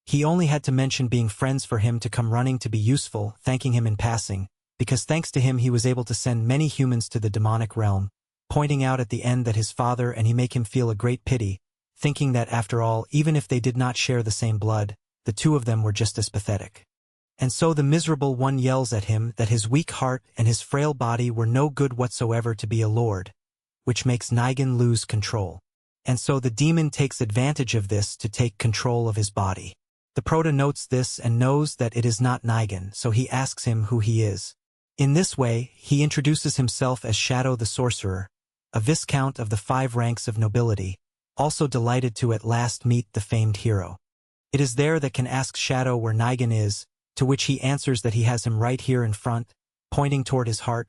He only had to mention being friends for him to come running to be useful, thanking him in passing, because thanks to him he was able to send many humans to the demonic realm, pointing out at the end that his father and he make him feel a great pity, thinking that after all, even if they did not share the same blood, the two of them were just as pathetic. And so the miserable one yells at him that his weak heart and his frail body were no good whatsoever to be a lord, which makes Nigan lose control. And so the demon takes advantage of this to take control of his body. The Proto notes this and knows that it is not Nigan, so he asks him who he is. In this way, he introduces himself as Shadow the Sorcerer, a viscount of the 5 ranks of nobility, also delighted to at last meet the famed hero. It is there that can ask Shadow where Nigan is, to which he answers that he has him right here in front, pointing toward his heart,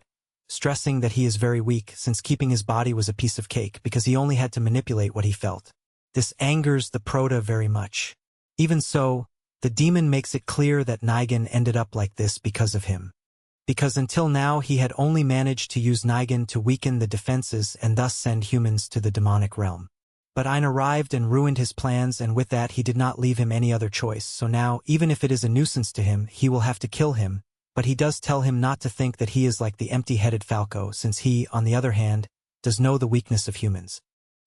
stressing that he is very weak since keeping his body was a piece of cake because he only had to manipulate what he felt. This angers the Proto very much. Even so, the demon makes it clear that Nigan ended up like this because of him. Because until now he had only managed to use Nigan to weaken the defenses and thus send humans to the demonic realm. But Ein arrived and ruined his plans, and with that he did not leave him any other choice, so now, even if it is a nuisance to him, he will have to kill him, but he does tell him not to think that he is like the empty-headed Falco, since he, on the other hand, does know the weakness of humans.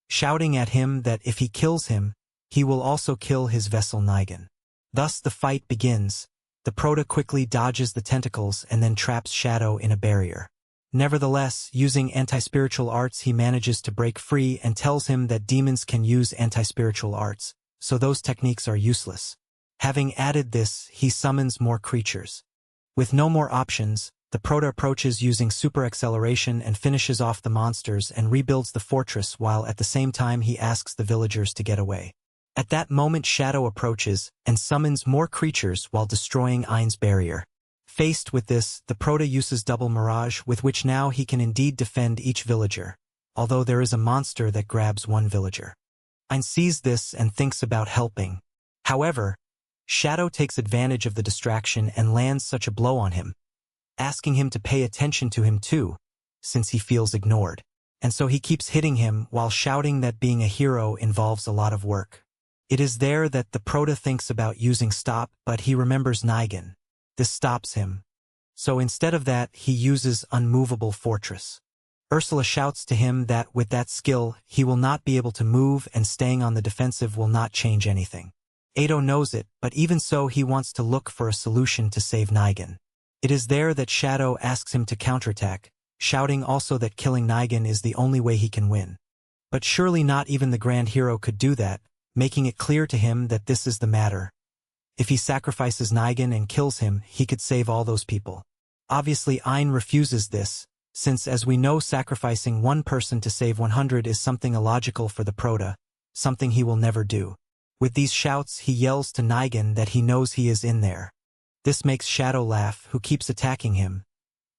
Shouting at him that if he kills him, he will also kill his vessel Nigan. Thus the fight begins. The Proto quickly dodges the tentacles and then traps Shadow in a barrier. Nevertheless, using anti-spiritual arts he manages to break free and tells him that demons can use anti-spiritual arts, so those techniques are useless. Having added this, he summons more creatures. With no more options, the Proto approaches using super acceleration and finishes off the monsters and rebuilds the fortress while at the same time he asks the villagers to get away. At that moment Shadow approaches and summons more creatures while destroying Ein's barrier. Faced with this, the Proto uses double mirage with which now he can indeed defend each villager, although there is a monster that grabs one villager. Ein sees this and thinks about helping. However, Shadow takes advantage of the distraction and lands such a blow on him, asking him to pay attention to him too, since he feels ignored. And so he keeps hitting him while shouting that being a hero involves a lot of work. It is there that the Proto thinks about using stop, but he remembers Nigan. This stops him. So instead of that, he uses unmovable fortress. Ursula shouts to him that with that skill, he will not be able to move and staying on the defensive will not change anything. Ado knows it, but even so he wants to look for a solution to save Nigan. It is there that Shadow asks him to counterattack, shouting also that killing Nigan is the only way he can win. But surely not even the grand hero could do that, making it clear to him that this is the matter. If he sacrifices Nigan and kills him, he could save all those people. Obviously Ein refuses this, since as we know sacrificing one person to save 100 is something illogical for the Proto, something he will never do. With these shouts he yells to Nigan that he knows he is in there. This makes Shadow laugh, who keeps attacking him,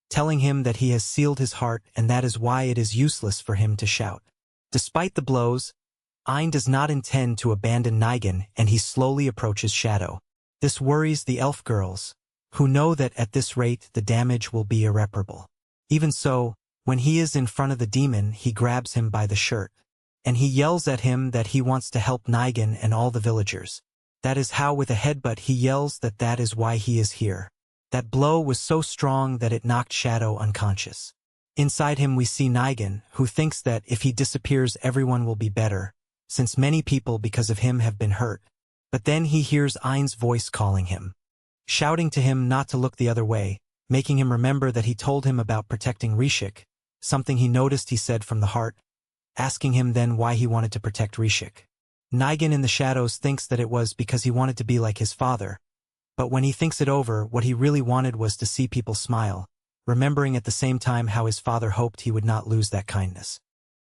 telling him that he has sealed his heart and that is why it is useless for him to shout. Despite the blows, Ein does not intend to abandon Nigan and he slowly approaches Shadow. This worries the elf girls, who know that at this rate the damage will be irreparable. Even so, when he is in front of the demon he grabs him by the shirt, and he yells at him that he wants to help Nigan and all the villagers. That is how with a headbutt he yells that that is why he is here. That blow was so strong that it knocked Shadow unconscious. Inside him we see Nigan, who thinks that if he disappears everyone will be better, since many people because of him have been hurt. But then he hears Ein's voice calling him, shouting to him not to look the other way, making him remember that he told him about protecting Rishik, something he noticed he said from the heart, asking him then why he wanted to protect Rishik. Nigan in the shadows thinks that it was because he wanted to be like his father, but when he thinks it over, what he really wanted was to see people smile, remembering at the same time how his father hoped he would not lose that kindness.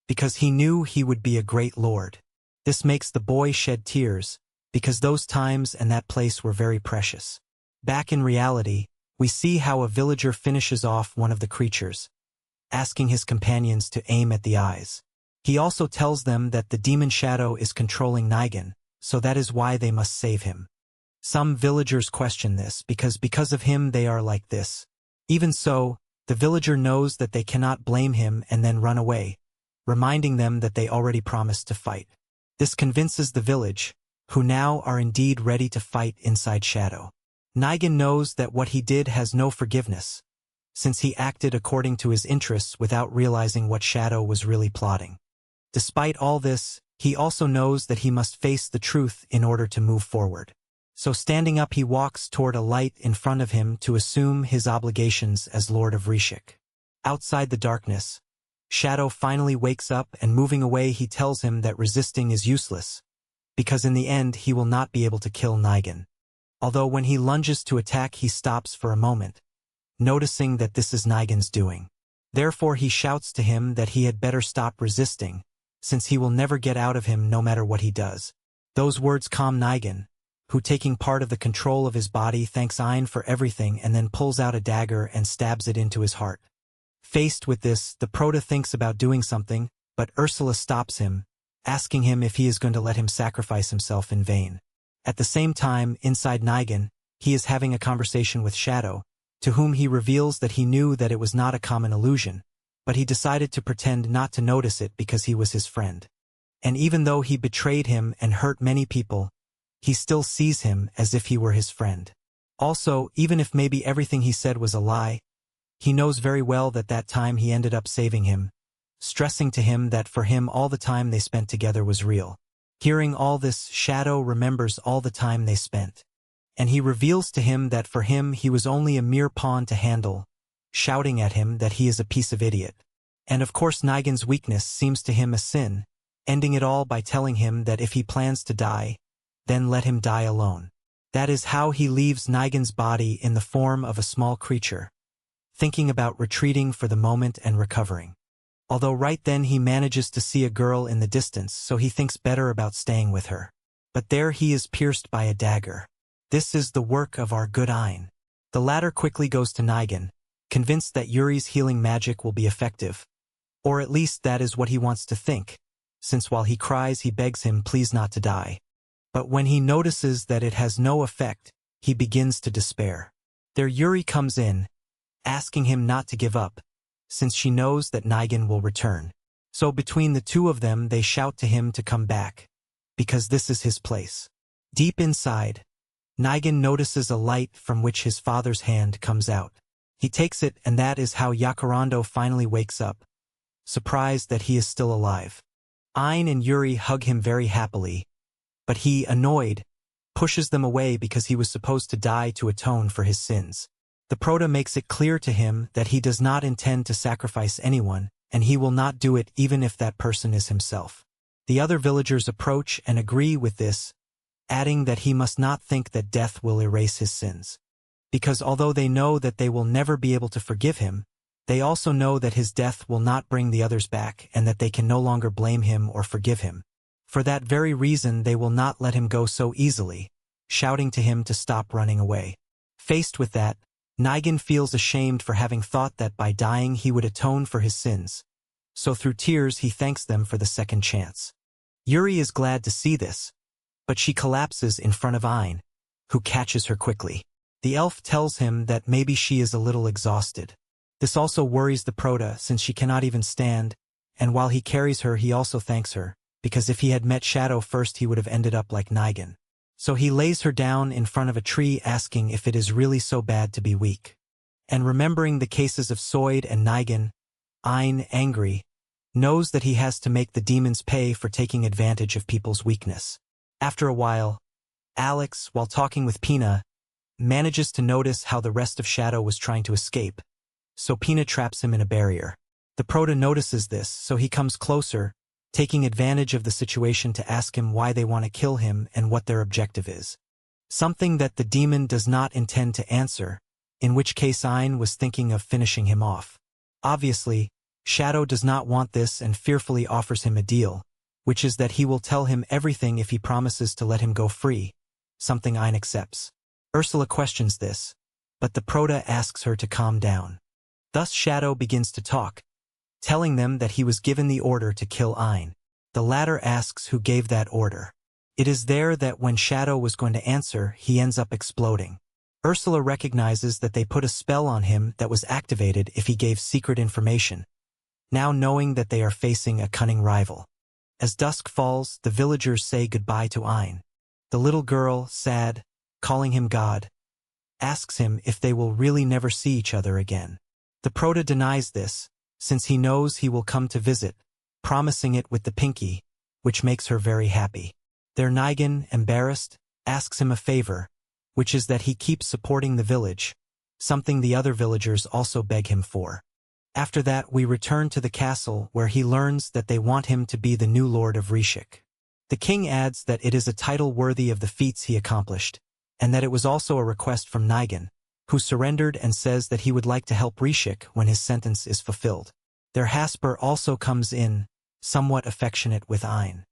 Because he knew he would be a great lord. This makes the boy shed tears, because those times and that place were very precious. Back in reality, we see how a villager finishes off one of the creatures, asking his companions to aim at the eyes. He also tells them that the demon shadow is controlling Nigan, so that is why they must save him. Some villagers question this because of him they are like this. Even so, the villager knows that they cannot blame him and then run away, reminding them that they already promised to fight. This convinces the village, who now are indeed ready to fight inside Shadow. Nigan knows that what he did has no forgiveness, since he acted according to his interests without realizing what Shadow was really plotting. Despite all this, he also knows that he must face the truth in order to move forward. So standing up, he walks toward a light in front of him to assume his obligations as Lord of Rishik. Outside the darkness, Shadow finally wakes up, and moving away he tells him that resisting is useless, because in the end he will not be able to kill Nigan. Although when he lunges to attack he stops for a moment, noticing that this is Nigan's doing. Therefore he shouts to him that he had better stop resisting, since he will never get out of him no matter what he does. Those words calm Nigan, who, taking part of the control of his body, thanks Ein for everything and then pulls out a dagger and stabs it into his heart. Faced with this, the Proto thinks about doing something, but Ursula stops him, asking him if he is going to let him sacrifice himself in vain. At the same time, inside Nigan, he is having a conversation with Shadow, to whom he reveals that he knew that it was not a common illusion, but he decided to pretend not to notice it because he was his friend. And even though he betrayed him and hurt many people, he still sees him as if he were his friend. Also, even if maybe everything he said was a lie, he knows very well that that time he ended up saving him, stressing to him that for him all the time they spent together was real. Hearing all this, Shadow remembers all the time they spent, and he reveals to him that for him he was only a mere pawn to handle, shouting at him that he is a piece of idiot. And of course Nigan's weakness seems to him a sin, ending it all by telling him that if he plans to die, then let him die alone. That is how he leaves Nigan's body in the form of a small creature, thinking about retreating for the moment and recovering. Although right then he manages to see a girl in the distance, so he thinks better about staying with her. But there he is pierced by a dagger. This is the work of our good Ein. The latter quickly goes to Nigan, convinced that Yuri's healing magic will be effective. Or at least that is what he wants to think, since while he cries he begs him please not to die. But when he notices that it has no effect, he begins to despair. There Yuri comes in, asking him not to give up, since she knows that Nigan will return. So between the two of them they shout to him to come back, because this is his place. Deep inside, Nigan notices a light from which his father's hand comes out. He takes it, and that is how Yakarando finally wakes up, surprised that he is still alive. Ein and Yuri hug him very happily, but he, annoyed, pushes them away because he was supposed to die to atone for his sins. The Proto makes it clear to him that he does not intend to sacrifice anyone, and he will not do it even if that person is himself. The other villagers approach and agree with this, adding that he must not think that death will erase his sins. Because although they know that they will never be able to forgive him, they also know that his death will not bring the others back and that they can no longer blame him or forgive him. For that very reason they will not let him go so easily, shouting to him to stop running away. Faced with that, Nigan feels ashamed for having thought that by dying he would atone for his sins, so through tears he thanks them for the second chance. Yuri is glad to see this, but she collapses in front of Ein, who catches her quickly. The elf tells him that maybe she is a little exhausted. This also worries the Proto since she cannot even stand, and while he carries her he also thanks her, because if he had met Shadow first he would have ended up like Nigan. So he lays her down in front of a tree asking if it is really so bad to be weak. And remembering the cases of Soid and Nigan, Ein, angry, knows that he has to make the demons pay for taking advantage of people's weakness. After a while, Alex, while talking with Pina, manages to notice how the rest of Shadow was trying to escape, so Pina traps him in a barrier. The Proto notices this, so he comes closer, taking advantage of the situation to ask him why they want to kill him and what their objective is. Something that the demon does not intend to answer, in which case Ein was thinking of finishing him off. Obviously, Shadow does not want this and fearfully offers him a deal, which is that he will tell him everything if he promises to let him go free, something Ein accepts. Ursula questions this, but the Proto asks her to calm down. Thus Shadow begins to talk, telling them that he was given the order to kill Ein. The latter asks who gave that order. It is there that when Shadow was going to answer, he ends up exploding. Ursula recognizes that they put a spell on him that was activated if he gave secret information, now knowing that they are facing a cunning rival. As dusk falls, the villagers say goodbye to Ein. The little girl, sad, calling him God, asks him if they will really never see each other again. The Proto denies this, since he knows he will come to visit, promising it with the pinky, which makes her very happy. Their Nigan, embarrassed, asks him a favor, which is that he keeps supporting the village, something the other villagers also beg him for. After that we return to the castle where he learns that they want him to be the new lord of Rishik. The king adds that it is a title worthy of the feats he accomplished, and that it was also a request from Nigan, who surrendered and says that he would like to help Rishik when his sentence is fulfilled. Their Hasper also comes in, somewhat affectionate with Ein,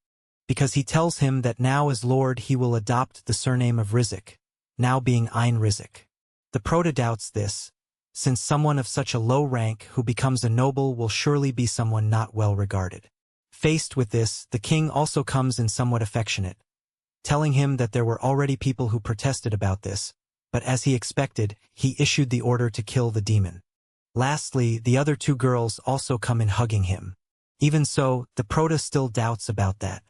because he tells him that now as lord he will adopt the surname of Rizik, now being Ein Rizik. The Proto doubts this, since someone of such a low rank who becomes a noble will surely be someone not well regarded. Faced with this, the king also comes in somewhat affectionate, telling him that there were already people who protested about this, but as he expected, he issued the order to kill the demon. Lastly, the other two girls also come in hugging him. Even so, the Proto still doubts about that.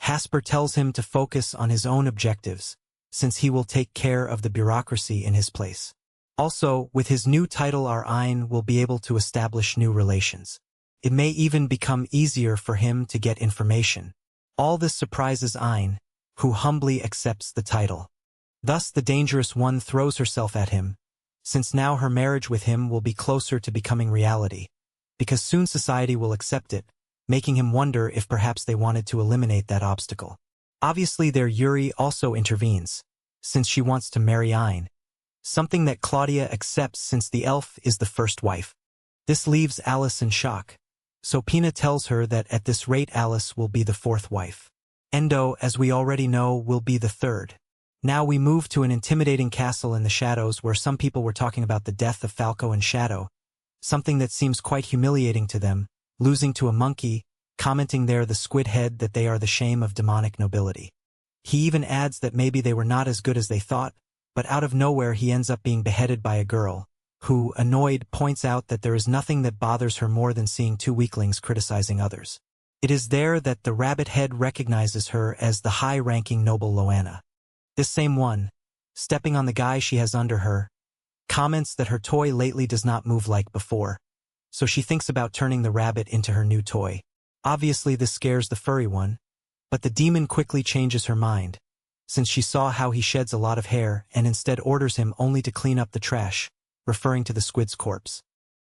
Hasper tells him to focus on his own objectives, since he will take care of the bureaucracy in his place. Also, with his new title our Ein will be able to establish new relations. It may even become easier for him to get information. All this surprises Ein, who humbly accepts the title. Thus the dangerous one throws herself at him, since now her marriage with him will be closer to becoming reality, because soon society will accept it, making him wonder if perhaps they wanted to eliminate that obstacle. Obviously their Yuri also intervenes, since she wants to marry Ein, something that Claudia accepts since the elf is the first wife. This leaves Alice in shock, so Pina tells her that at this rate Alice will be the fourth wife. Endo, as we already know, will be the third. Now we move to an intimidating castle in the shadows where some people were talking about the death of Falco and Shadow, something that seems quite humiliating to them, losing to a monkey, commenting there the squid head that they are the shame of demonic nobility. He even adds that maybe they were not as good as they thought, but out of nowhere he ends up being beheaded by a girl, who, annoyed, points out that there is nothing that bothers her more than seeing two weaklings criticizing others. It is there that the rabbit head recognizes her as the high-ranking noble Loanna. This same one, stepping on the guy she has under her, comments that her toy lately does not move like before, so she thinks about turning the rabbit into her new toy. Obviously this scares the furry one, but the demon quickly changes her mind, since she saw how he sheds a lot of hair and instead orders him only to clean up the trash, referring to the squid's corpse.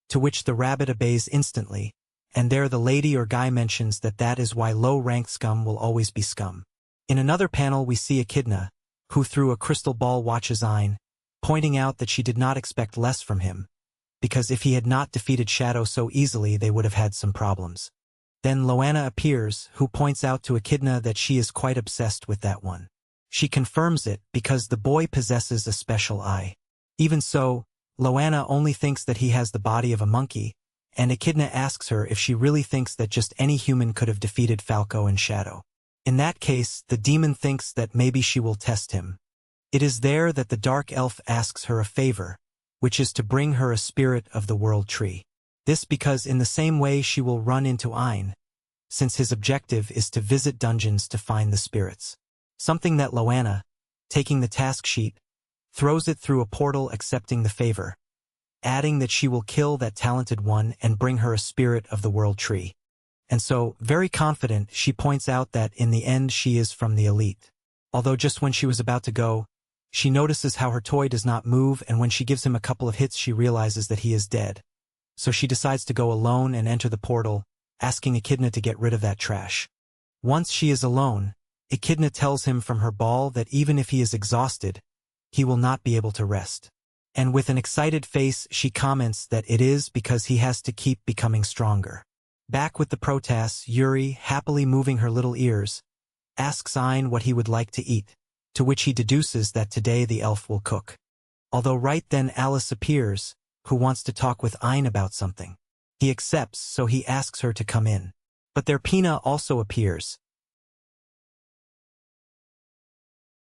To which the rabbit obeys instantly, and there the lady or guy mentions that that is why low-ranked scum will always be scum. In another panel we see Echidna, who through a crystal ball watches Ein, pointing out that she did not expect less from him, because if he had not defeated Shadow so easily they would have had some problems. Then Loanna appears, who points out to Echidna that she is quite obsessed with that one. She confirms it because the boy possesses a special eye. Even so, Loanna only thinks that he has the body of a monkey, and Echidna asks her if she really thinks that just any human could have defeated Falco and Shadow. In that case, the demon thinks that maybe she will test him. It is there that the dark elf asks her a favor, which is to bring her a spirit of the world tree. This because in the same way she will run into Ein, since his objective is to visit dungeons to find the spirits. Something that Loanna, taking the task sheet, throws it through a portal accepting the favor, adding that she will kill that talented one and bring her a spirit of the world tree. And so, very confident, she points out that in the end she is from the elite. Although just when she was about to go, she notices how her toy does not move, and when she gives him a couple of hits she realizes that he is dead. So she decides to go alone and enter the portal, asking Echidna to get rid of that trash. Once she is alone, Echidna tells him from her ball that even if he is exhausted, he will not be able to rest. And with an excited face she comments that it is because he has to keep becoming stronger. Back with the Protass, Yuri, happily moving her little ears, asks Ein what he would like to eat, to which he deduces that today the elf will cook. Although right then Alice appears, who wants to talk with Ein about something. He accepts, so he asks her to come in. But there Pina also appears,